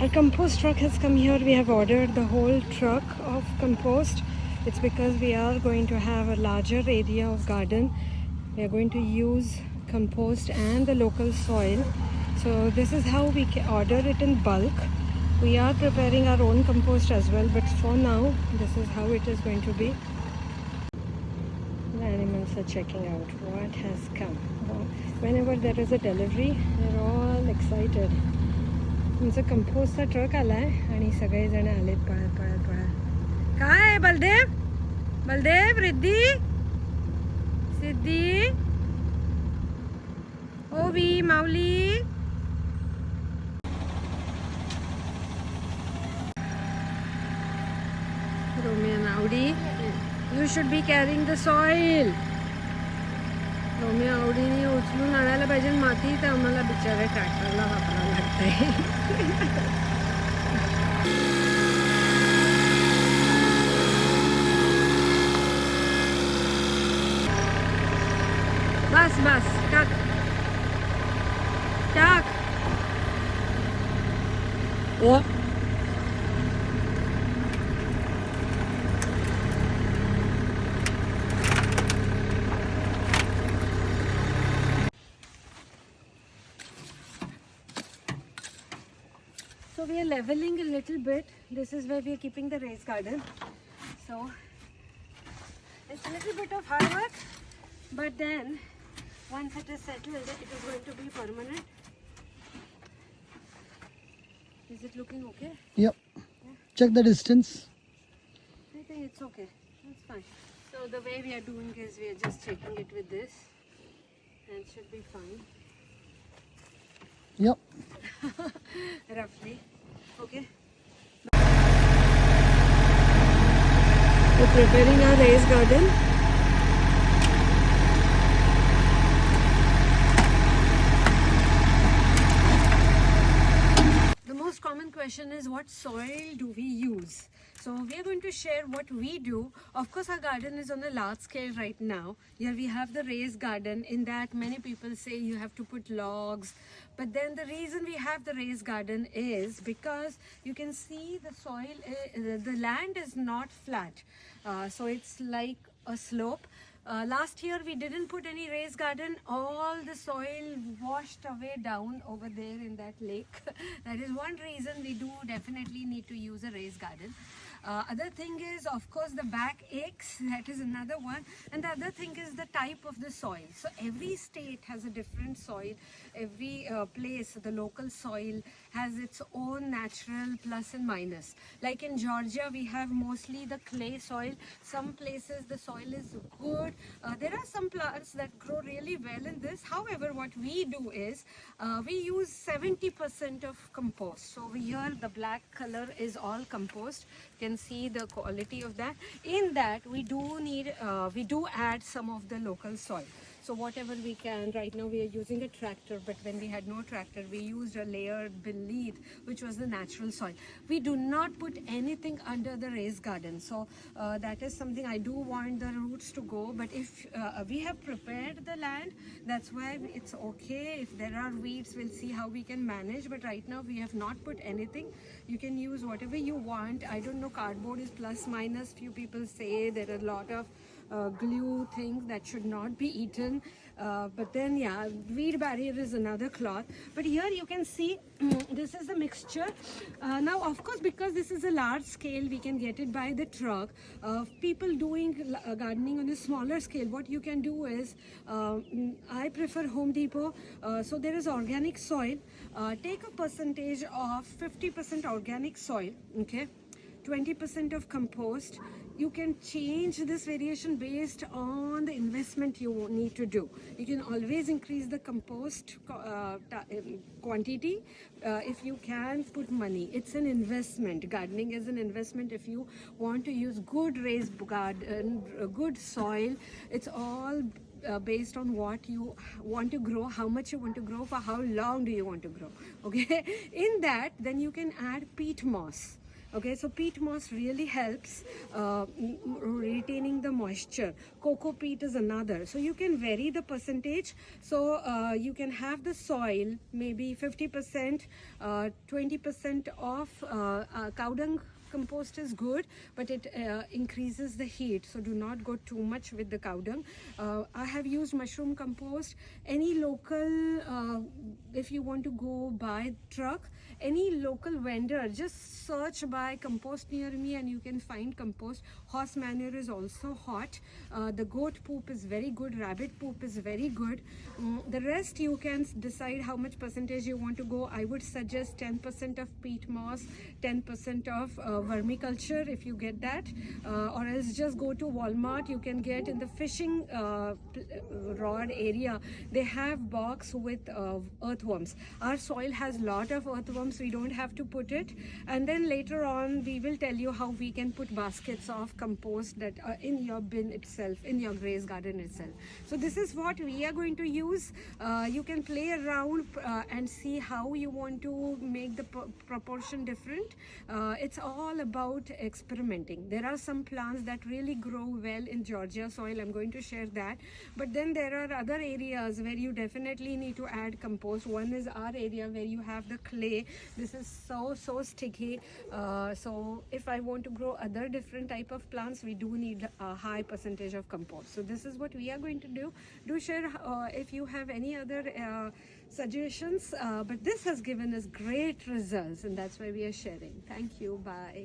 Our compost truck has come here. We have ordered the whole truck of compost. It's because we are going to have a larger area of garden. We are going to use compost and the local soil. So this is how we can order it in bulk. We are preparing our own compost as well, but for now, this is how it is going to be. The animals are checking out what has come. Whenever there is a delivery, they're all excited. तुमचं कंपोस्टचा truck आलाय आणि सगळेजण आलेत पळत पळत पळत. काय बलदेव, बलदेव, रिद्धी, सिद्धी, ओवी, माऊली. Romeo and Audi, you should be carrying the soil. Romeo आवडीने उचलून आणायला पाहिजे माती, तर आम्हाला बिचारे ट्रॅक्टरला वापरावं लागतंय. बस बस टाक टाक. So we are leveling a little bit. This is where we are keeping the raised garden. So it's a little bit of hard work, but then once it is settled, it is going to be permanent. Is it looking okay? Yep. Yeah. Check the distance. I think it's okay. That's fine. So the way we are doing is we are just checking it with this, and it should be fine. Yep. Roughly. Okay. We're preparing our raised garden. The most common question is, what soil do we use? So we are going to share what we do. Of course, our garden is on a large scale right now. Here we have the raised garden. In that, many people say you have to put logs. But then the reason we have the raised garden is because you can see the soil, the land is not flat. So it's like a slope. Last year we didn't put any raised garden. All the soil washed away down over there in that lake. That is one reason we do definitely need to use a raised garden. Other thing is, of course, the back aches. That is another one. And the other thing is the type of the soil. So every state has a different soil. Every place, the local soil has its own natural plus and minus. Like in Georgia, we have mostly the clay soil. Some places the soil is good. There are some plants that grow really well in this. However, what we do is we use 70% of compost. So here the black color is all compost. You can see the quality of that. In that we do add some of the local soil. So whatever we can. Right now we are using a tractor, but when we had no tractor, we used a layered beneath, which was the natural soil. We do not put anything under the raised garden. So that is something I do want the roots to go. But if we have prepared the land, that's why it's okay. If there are weeds, we'll see how we can manage. But right now we have not put anything. You can use whatever you want. I don't know, cardboard is plus minus. Few people say there are a lot of glue things that should not be eaten, but then yeah, weed barrier is another cloth. But here you can see this is the mixture. Now of course, because this is a large scale, we can get it by the truck. People doing gardening on a smaller scale, what you can do is, I prefer Home Depot. So there is organic soil. Take a percentage of 50% organic soil, okay, 20% of compost. You can change this variation based on the investment you need to do. You can always increase the compost quantity if you can put money. It's an investment. Gardening is an investment. If you want to use good raised garden, good soil, it's all based on what you want to grow, how much you want to grow, for how long do you want to grow. Okay, in that then you can add peat moss. Okay, so peat moss really helps retaining the moisture. Cocoa peat is another. So you can vary the percentage. So you can have the soil maybe 50%, 20% of cow dung compost is good, but it increases the heat, so do not go too much with the cow dung. I have used mushroom compost. Any local, if you want to go buy truck, any local vendor, just search by compost near me and you can find compost. Horse manure is also hot. The goat poop is very good. Rabbit poop is very good. The rest you can decide how much percentage you want to go. I would suggest 10% of peat moss, 10% of vermiculture if you get that, or else just go to Walmart. You can get in the fishing rod area, they have box with earthworms. Our soil has lot of earthworms, we don't have to put it, and then later on we will tell you how we can put baskets of compost that are in your bin itself, in your raised garden itself. So this is what we are going to use. You can play around and see how you want to make the proportion different. It's all about experimenting. There are some plants that really grow well in Georgia soil. I'm going to share that. But then there are other areas where you definitely need to add compost. One is our area where you have the clay. This is so sticky. So if I want to grow other different type of plants, we do need a high percentage of compost. So this is what we are going to do. Do share if you have any other suggestions. But this has given us great results, and that's why we are sharing. Thank you. Bye.